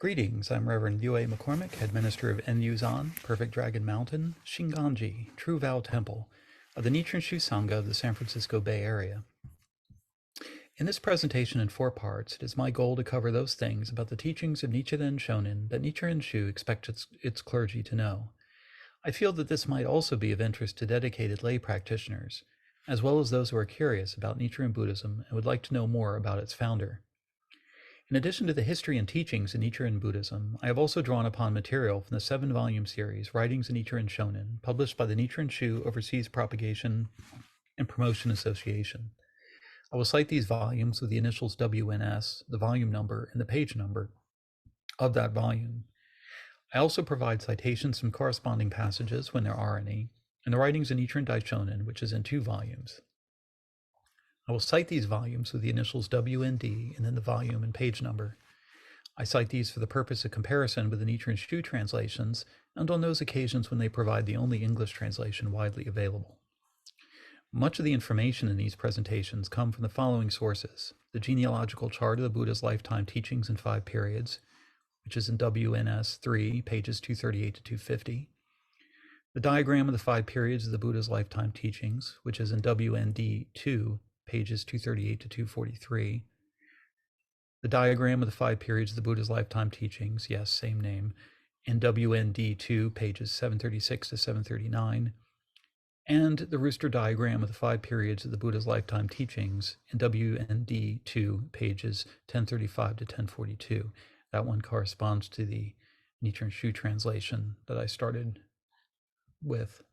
Greetings, I'm Reverend Yue McCormick, Head Minister of En-Yuzan, Perfect Dragon Mountain, Shinganji, True Vow Temple, of the Nichiren Shu Sangha of the San Francisco Bay Area. In this presentation in 4 parts, it is my goal to cover those things about the teachings of Nichiren Shonin that Nichiren Shu expects its clergy to know. I feel that this might also be of interest to dedicated lay practitioners, as well as those who are curious about Nichiren Buddhism and would like to know more about its founder. In addition to the history and teachings in Nichiren Buddhism, I have also drawn upon material from the 7-volume series, Writings in Nichiren Shonin, published by the Nichiren Shu Overseas Propagation and Promotion Association. I will cite these volumes with the initials WNS, the volume number, and the page number of that volume. I also provide citations from corresponding passages when there are any, and the Writings in Nichiren Daishonin, which is in 2 volumes. I will cite these volumes with the initials WND and then the volume and page number. I cite these for the purpose of comparison with the Nichiren Shu translations and on those occasions when they provide the only English translation widely available. Much of the information in these presentations come from the following sources: the genealogical chart of the Buddha's lifetime teachings in 5 periods, which is in WNS 3, pages 238 to 250. The diagram of the 5 periods of the Buddha's lifetime teachings, which is in WND 2, pages 238 to 243. The diagram of the 5 periods of the Buddha's lifetime teachings, yes, same name, in WND 2, pages 736 to 739. And the rooster diagram of the 5 periods of the Buddha's lifetime teachings in WND 2, pages 1035 to 1042. That one corresponds to the Nichiren Shu translation that I started with.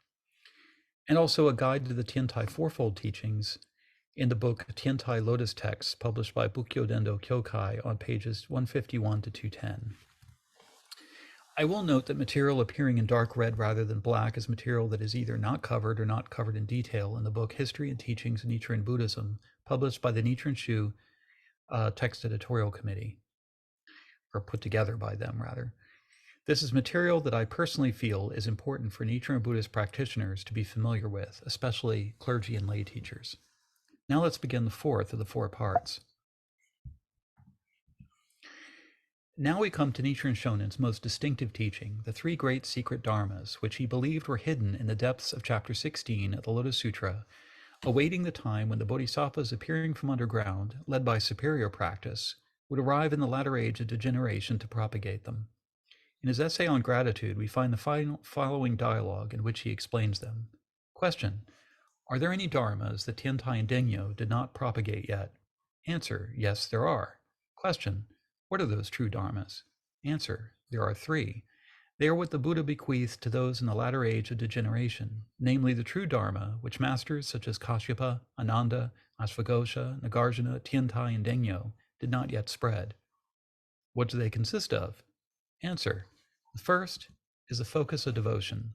And also a guide to the Tiantai Fourfold Teachings in the book Tiantai Lotus Texts, published by Bukkyo Dendo Kyokai on pages 151 to 210. I will note that material appearing in dark red rather than black is material that is either not covered or not covered in detail in the book History and Teachings of Nichiren Buddhism, published by the Nichiren Shu Text Editorial Committee, or put together by them, rather. This is material that I personally feel is important for Nichiren Buddhist practitioners to be familiar with, especially clergy and lay teachers. Now let's begin the 4th of the 4 parts. Now we come to Nichiren Shonin's most distinctive teaching, the 3 great secret dharmas, which he believed were hidden in the depths of chapter 16 of the Lotus Sutra, awaiting the time when the bodhisattvas appearing from underground, led by superior practice, would arrive in the latter age of degeneration to propagate them. In his essay on gratitude, we find the following dialogue in which he explains them. Question: are there any dharmas that Tiantai and Dengyo did not propagate yet? Answer: yes, there are. Question: what are those true dharmas? Answer: there are 3. They are what the Buddha bequeathed to those in the latter age of degeneration, namely the true dharma, which masters such as Kashyapa, Ananda, Ashvaghosha, Nagarjuna, Tiantai, and Dengyo did not yet spread. What do they consist of? Answer: the first is the focus of devotion.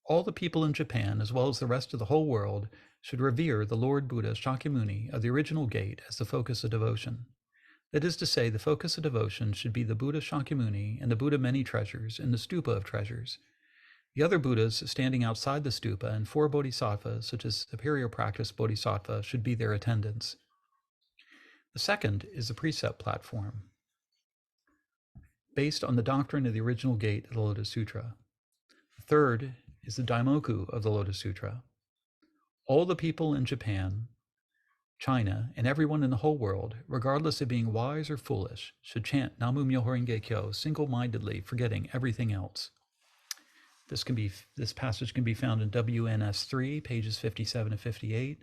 All the people in Japan, as well as the rest of the whole world, should revere the Lord Buddha Shakyamuni of the original gate as the focus of devotion. That is to say, the focus of devotion should be the Buddha Shakyamuni and the Buddha Many Treasures in the stupa of treasures. The other Buddhas standing outside the stupa and 4 bodhisattvas, such as superior practice bodhisattva, should be their attendants. The second is the precept platform, based on the doctrine of the original gate of the Lotus Sutra. The third is the Daimoku of the Lotus Sutra. All the people in Japan, China, and everyone in the whole world, regardless of being wise or foolish, should chant Namu Myoho Renge Kyo single-mindedly, forgetting everything else. This passage can be found in WNS 3, pages 57 to 58,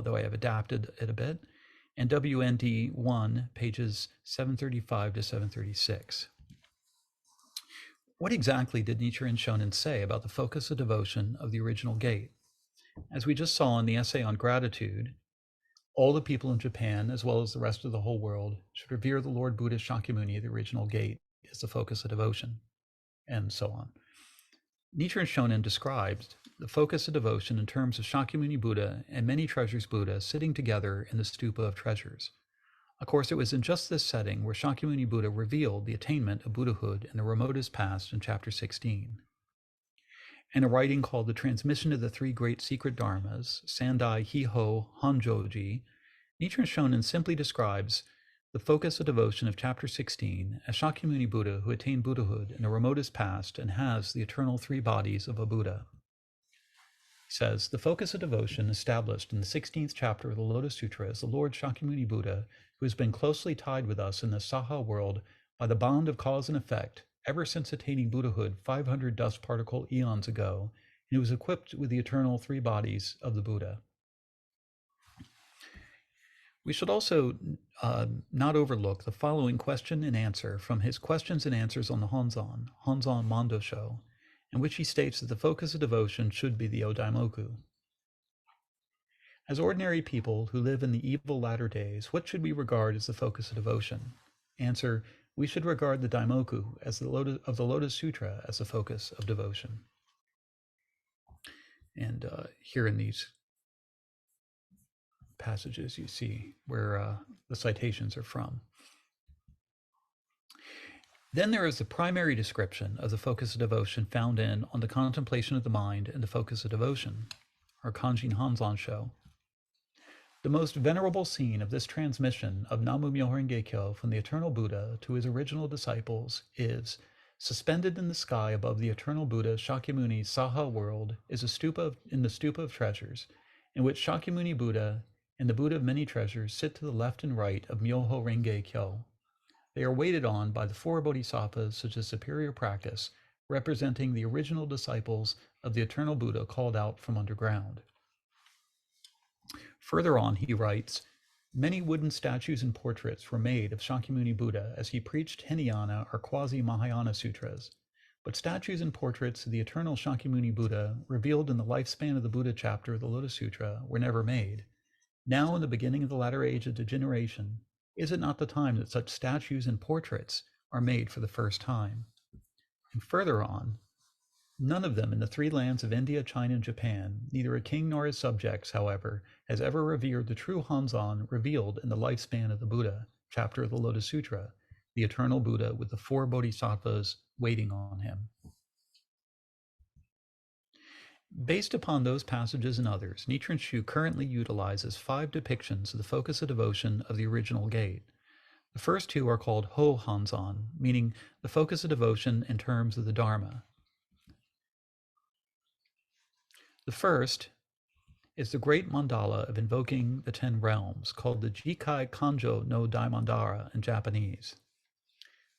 though I have adapted it a bit, and WND 1, pages 735 to 736. What exactly did Nichiren Shonin say about the focus of devotion of the original gate? As we just saw in the essay on gratitude, all the people in Japan, as well as the rest of the whole world, should revere the Lord Buddha Shakyamuni of the original gate as the focus of devotion, and so on. Nichiren Shonin describes the focus of devotion in terms of Shakyamuni Buddha and Many Treasures Buddha sitting together in the stupa of treasures. Of course, it was in just this setting where Shakyamuni Buddha revealed the attainment of Buddhahood in the remotest past in chapter 16. In a writing called The Transmission of the 3 Great Secret Dharmas, Sandai Hiho Honjoji, Nichiren Shonin simply describes the focus of devotion of chapter 16 as Shakyamuni Buddha who attained Buddhahood in the remotest past and has the eternal three bodies of a Buddha. He says, the focus of devotion established in the 16th chapter of the Lotus Sutra is the Lord Shakyamuni Buddha, who has been closely tied with us in the Saha world by the bond of cause and effect ever since attaining Buddhahood 500 dust particle eons ago, and who was equipped with the eternal three bodies of the Buddha. We should also not overlook the following question and answer from his Questions and Answers on the Honzon Mondo Show, in which he states that the focus of devotion should be the Odaimoku. As ordinary people who live in the evil latter days, what should we regard as the focus of devotion? Answer, we should regard the Daimoku as the Lotus Sutra as the focus of devotion. And here in these passages you see where the citations are from. Then there is the primary description of the focus of devotion found in On the Contemplation of the Mind and the Focus of Devotion, or Kanjin Hanzon Show. The most venerable scene of this transmission of Namu Myoho Renge Kyo from the eternal Buddha to his original disciples is, suspended in the sky above the eternal Buddha Shakyamuni's Saha world is a stupa in the stupa of treasures, in which Shakyamuni Buddha and the Buddha of many treasures sit to the left and right of Myoho Renge Kyo. They are waited on by the four bodhisattvas such as superior practice, representing the original disciples of the eternal Buddha called out from underground. Further on, he writes, many wooden statues and portraits were made of Shakyamuni Buddha as he preached Hinayana or quasi-Mahayana sutras, but statues and portraits of the eternal Shakyamuni Buddha revealed in the lifespan of the Buddha chapter of the Lotus Sutra were never made. Now, in the beginning of the latter age of degeneration, is it not the time that such statues and portraits are made for the first time? And further on, none of them in the three lands of India, China, and Japan, neither a king nor his subjects, however, has ever revered the true Hanzon revealed in the lifespan of the Buddha, chapter of the Lotus Sutra, the eternal Buddha with the four bodhisattvas waiting on him. Based upon those passages and others, Nichiren Shu currently utilizes 5 depictions of the focus of devotion of the original gate. The first 2 are called Ho Hanzon, meaning the focus of devotion in terms of the Dharma. The first is the great mandala of invoking the 10 realms, called the Jikai Kanjo no Daimandara in Japanese.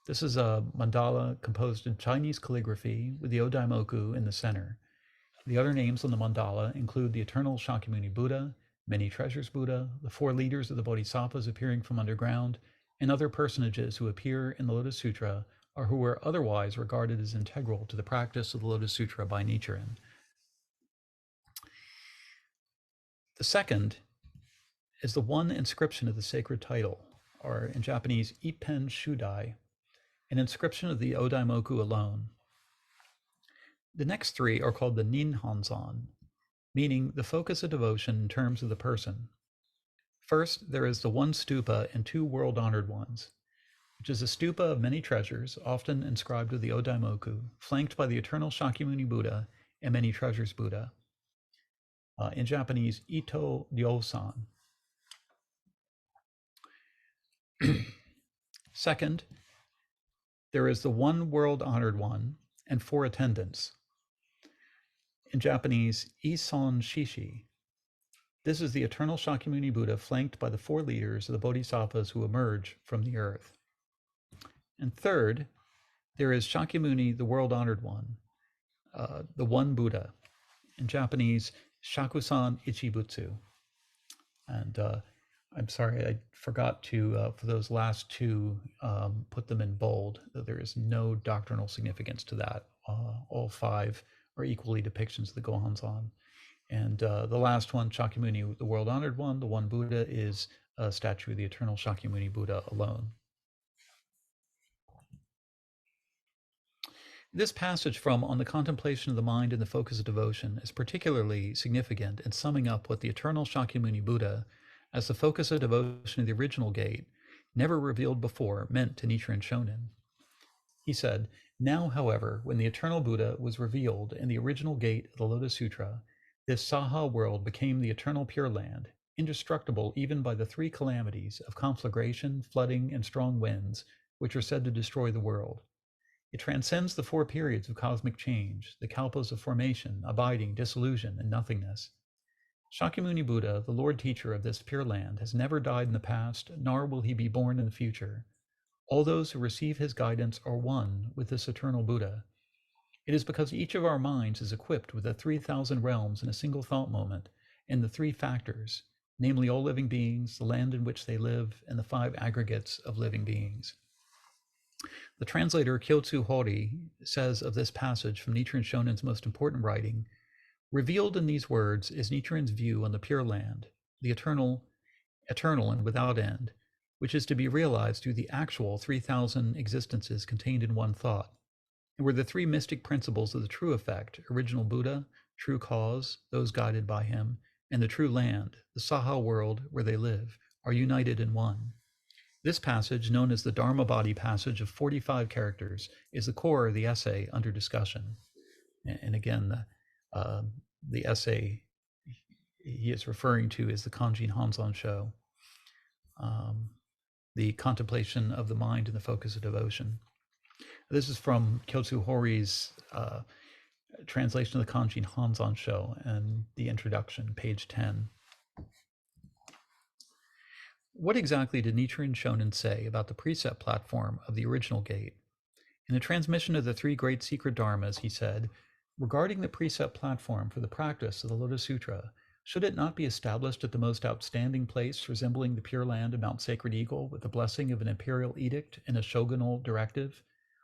This is a mandala composed in Chinese calligraphy with the Odaimoku in the center. The other names on the mandala include the eternal Shakyamuni Buddha, many treasures Buddha, the 4 leaders of the bodhisattvas appearing from underground, and other personages who appear in the Lotus Sutra or who are otherwise regarded as integral to the practice of the Lotus Sutra by Nichiren. The second is the one inscription of the sacred title, or in Japanese, Ippen Shudai, an inscription of the Odaimoku alone. The next 3 are called the Nin Hanzon, meaning the focus of devotion in terms of the person. First, there is the one stupa and 2 world-honored ones, which is a stupa of many treasures, often inscribed with the Odaimoku, flanked by the eternal Shakyamuni Buddha and many treasures Buddha. In Japanese, Ito Ryosan. Second, there is the one world-honored one and 4 attendants. In Japanese, Ison Shishi. This is the eternal Shakyamuni Buddha flanked by the 4 leaders of the bodhisattvas who emerge from the earth. And third, there is Shakyamuni, the world-honored one, the one Buddha. In Japanese, Shakusan Ichibutsu. And I'm sorry, I forgot to, for those last 2, put them in bold. There is no doctrinal significance to that. All 5 are equally depictions of the Gohanzon. And the last one, Shakyamuni, the world-honored one, the one Buddha, is a statue of the eternal Shakyamuni Buddha alone. This passage from On the Contemplation of the Mind and the Focus of Devotion is particularly significant in summing up what the eternal Shakyamuni Buddha, as the focus of devotion of the original gate, never revealed before, meant to Nichiren Shonin. He said, now, however, when the eternal Buddha was revealed in the original gate of the Lotus Sutra, this Saha world became the eternal Pure Land, indestructible even by the three calamities of conflagration, flooding, and strong winds, which are said to destroy the world. It transcends the four periods of cosmic change, the kalpas of formation, abiding, dissolution, and nothingness. Shakyamuni Buddha, the Lord Teacher of this Pure Land, has never died in the past, nor will he be born in the future. All those who receive his guidance are one with this eternal Buddha. It is because each of our minds is equipped with the 3,000 realms in a single thought moment, and the three factors, namely all living beings, the land in which they live, and the five aggregates of living beings. The translator Kyotsu Hori says of this passage from Nichiren Shonin's most important writing, revealed in these words is Nichiren's view on the Pure Land, the eternal and without end, which is to be realized through the actual 3,000 existences contained in one thought, and where the three mystic principles of the true effect, original Buddha, true cause, those guided by him, and the true land, the Saha world where they live, are united in one. This passage, known as the Dharma Body passage of 45 characters, is the core of the essay under discussion. And again, the essay he is referring to is the Kanjin Hanzon Sho, the contemplation of the mind and the focus of devotion. This is from Kyotsu Hori's translation of the Kanjin Hanzon Sho and the introduction, page 10. What exactly did Nichiren Shonin say about the precept platform of the original gate? In the transmission of the three great secret dharmas, he said, regarding the precept platform for the practice of the Lotus Sutra, should it not be established at the most outstanding place resembling the Pure Land of Mount Sacred Eagle with the blessing of an imperial edict and a shogunal directive?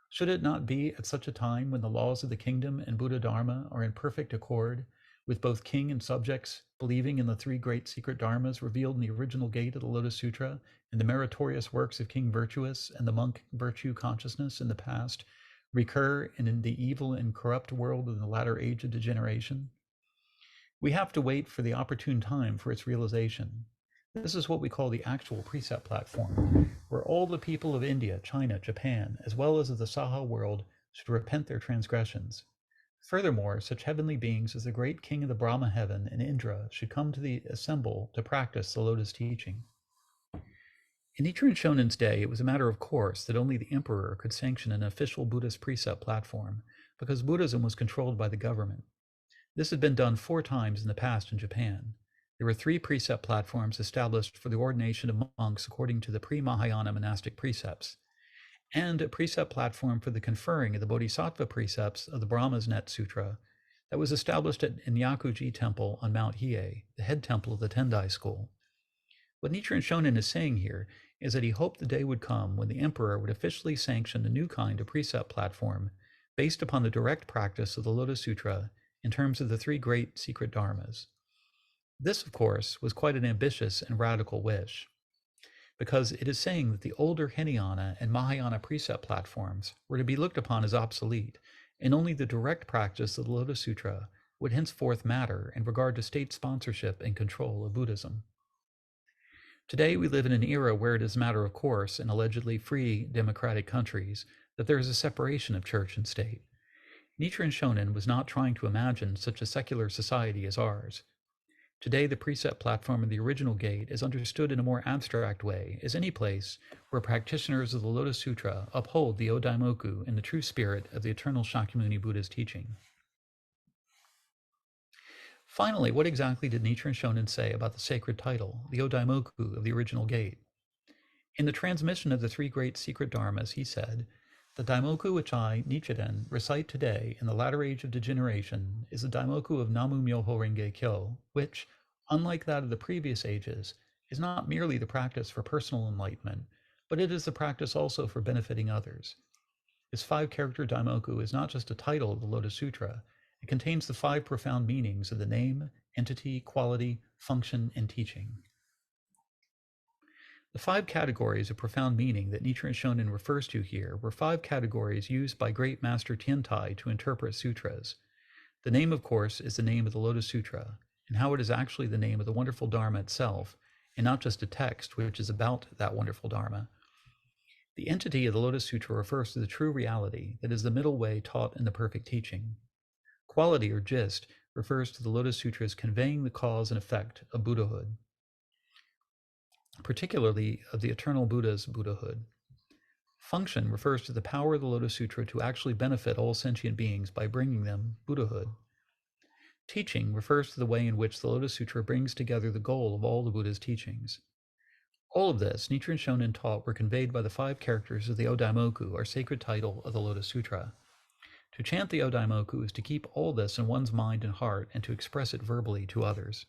Should it not be at such a time when the laws of the kingdom and Buddha Dharma are in perfect accord, with both king and subjects believing in the three great secret dharmas revealed in the original gate of the Lotus Sutra, and the meritorious works of King Virtuous and the monk Virtue Consciousness in the past recur in the evil and corrupt world of the latter age of degeneration? We have to wait for the opportune time for its realization. This is what we call the actual precept platform, where all the people of India, China, Japan, as well as of the Saha world should repent their transgressions. Furthermore, such heavenly beings as the great king of the Brahma heaven and Indra should come to the assemble to practice the Lotus teaching. In Nichiren Shonin's day, it was a matter of course that only the emperor could sanction an official Buddhist precept platform, because Buddhism was controlled by the government. This had been done 4 times in the past in Japan. There were 3 precept platforms established for the ordination of monks according to the pre-Mahayana monastic precepts, and a precept platform for the conferring of the Bodhisattva precepts of the Brahma's Net Sutra that was established at Inyakuji Temple on Mount Hiei, the head temple of the Tendai school. What Nichiren Shonin is saying here is that he hoped the day would come when the emperor would officially sanction a new kind of precept platform based upon the direct practice of the Lotus Sutra in terms of the 3 great secret dharmas. This, of course, was quite an ambitious and radical wish, because it is saying that the older Hinayana and Mahayana precept platforms were to be looked upon as obsolete, and only the direct practice of the Lotus Sutra would henceforth matter in regard to state sponsorship and control of Buddhism. Today we live in an era where it is a matter of course in allegedly free democratic countries that there is a separation of church and state. Nichiren Shonin was not trying to imagine such a secular society as ours. Today, the precept platform of the original gate is understood in a more abstract way as any place where practitioners of the Lotus Sutra uphold the Odaimoku in the true spirit of the eternal Shakyamuni Buddha's teaching. Finally, what exactly did Nichiren Shonin say about the sacred title, the Odaimoku of the original gate? In the transmission of the 3 great secret dharmas, he said, the Daimoku which I, Nichiren, recite today in the latter age of degeneration is the Daimoku of Namu Myoho Renge Kyo, which, unlike that of the previous ages, is not merely the practice for personal enlightenment, but it is the practice also for benefiting others. This 5-character Daimoku is not just a title of the Lotus Sutra, it contains the 5 profound meanings of the name, entity, quality, function, and teaching. The 5 categories of profound meaning that Nichiren Shonin refers to here were 5 categories used by great Master Tiantai to interpret sutras. The name, of course, is the name of the Lotus Sutra, and how it is actually the name of the wonderful Dharma itself, and not just a text which is about that wonderful Dharma. The entity of the Lotus Sutra refers to the true reality that is the middle way taught in the perfect teaching. Quality, or gist, refers to the Lotus Sutra's conveying the cause and effect of Buddhahood. particularly of the eternal Buddha's Buddhahood. Function refers to the power of the Lotus Sutra to actually benefit all sentient beings by bringing them Buddhahood. Teaching refers to the way in which the Lotus Sutra brings together the goal of all the Buddha's teachings. All of this, Nichiren Shonin taught, were conveyed by the 5 characters of the Odaimoku, our sacred title of the Lotus Sutra. To chant the Odaimoku is to keep all this in one's mind and heart and to express it verbally to others.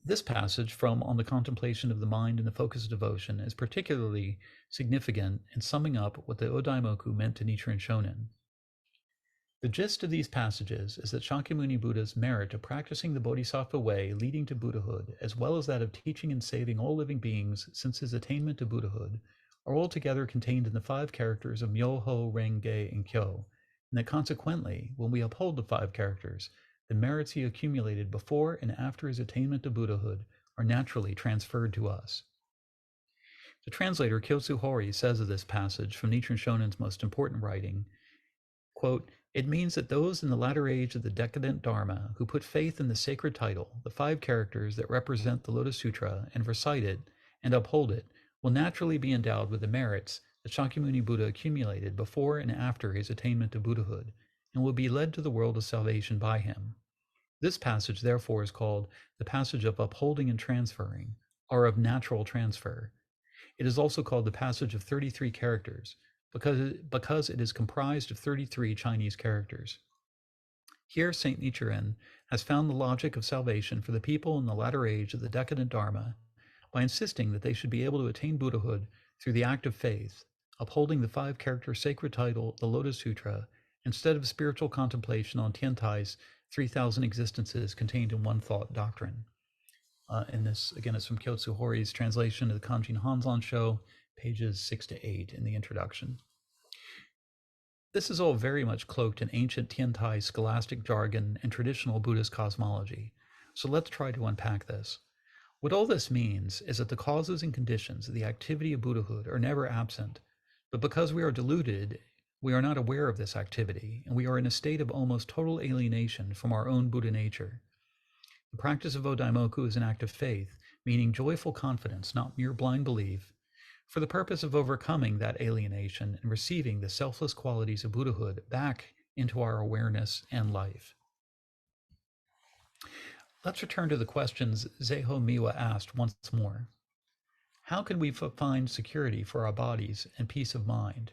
This passage from On the Contemplation of the Mind and the Focus of Devotion is particularly significant in summing up what the Odaimoku meant to Nichiren Shonin. The gist of these passages is that Shakyamuni Buddha's merit of practicing the Bodhisattva way leading to Buddhahood, as well as that of teaching and saving all living beings since his attainment to Buddhahood, are altogether contained in the 5 characters of Myoho, Renge, and Kyo, and that consequently, when we uphold the 5 characters, the merits he accumulated before and after his attainment to Buddhahood are naturally transferred to us. The translator Kyotsu Hori says of this passage from Nichiren Shonin's most important writing, quote, "It means that those in the latter age of the decadent Dharma who put faith in the sacred title, the 5 characters that represent the Lotus Sutra, and recite it and uphold it, will naturally be endowed with the merits that Shakyamuni Buddha accumulated before and after his attainment to Buddhahood, and will be led to the world of salvation by him. This passage, therefore, is called the passage of upholding and transferring, or of natural transfer. It is also called the passage of 33 characters, because it is comprised of 33 Chinese characters. Here, St. Nichiren has found the logic of salvation for the people in the latter age of the decadent Dharma by insisting that they should be able to attain Buddhahood through the act of faith, upholding the 5-character sacred title, the Lotus Sutra, instead of spiritual contemplation on Tiantai's 3,000 existences contained in one thought doctrine. And this, again, is from Kyotsu Hori's translation of the Kanjin Hanzon Sho, pages 6 to 8 in the introduction. This is all very much cloaked in ancient Tiantai scholastic jargon and traditional Buddhist cosmology. So let's try to unpack this. What all this means is that the causes and conditions of the activity of Buddhahood are never absent, but because we are deluded, we are not aware of this activity, and we are in a state of almost total alienation from our own Buddha nature. The practice of Odaimoku is an act of faith, meaning joyful confidence, not mere blind belief, for the purpose of overcoming that alienation and receiving the selfless qualities of Buddhahood back into our awareness and life. Let's return to the questions Zeiho Miwa asked once more. How can we find security for our bodies and peace of mind?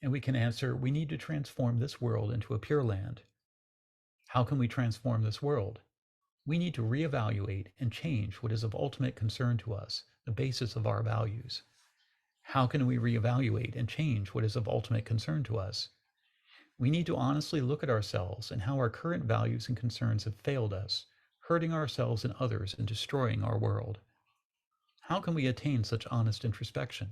And we can answer, we need to transform this world into a pure land. How can we transform this world? We need to reevaluate and change what is of ultimate concern to us, the basis of our values. How can we reevaluate and change what is of ultimate concern to us? We need to honestly look at ourselves and how our current values and concerns have failed us, hurting ourselves and others and destroying our world. How can we attain such honest introspection?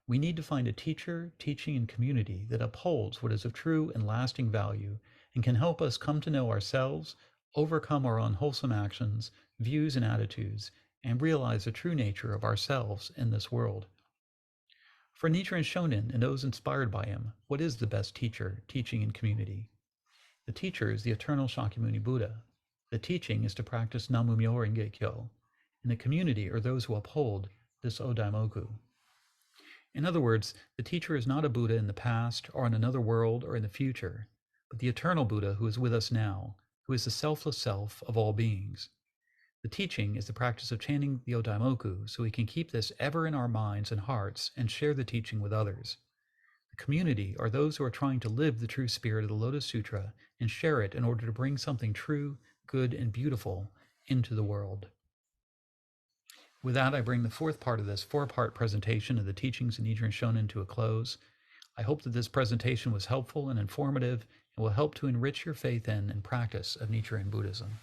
We need to find a teacher, teaching, and community that upholds what is of true and lasting value and can help us come to know ourselves, overcome our unwholesome actions, views, and attitudes, and realize the true nature of ourselves in this world. For Nichiren Shonin and those inspired by him, what is the best teacher, teaching, and community? The teacher is the eternal Shakyamuni Buddha. The teaching is to practice Namu-myo Renge Kyo, and the community are those who uphold this Odaimoku. In other words, the teacher is not a Buddha in the past or in another world or in the future, but the eternal Buddha who is with us now, who is the selfless self of all beings. The teaching is the practice of chanting the Odaimoku so we can keep this ever in our minds and hearts and share the teaching with others. The community are those who are trying to live the true spirit of the Lotus Sutra and share it in order to bring something true, good, and beautiful into the world. With that, I bring the 4th part of this 4-part presentation of the teachings of Nichiren Shonin to a close. I hope that this presentation was helpful and informative and will help to enrich your faith in and practice of Nichiren Buddhism.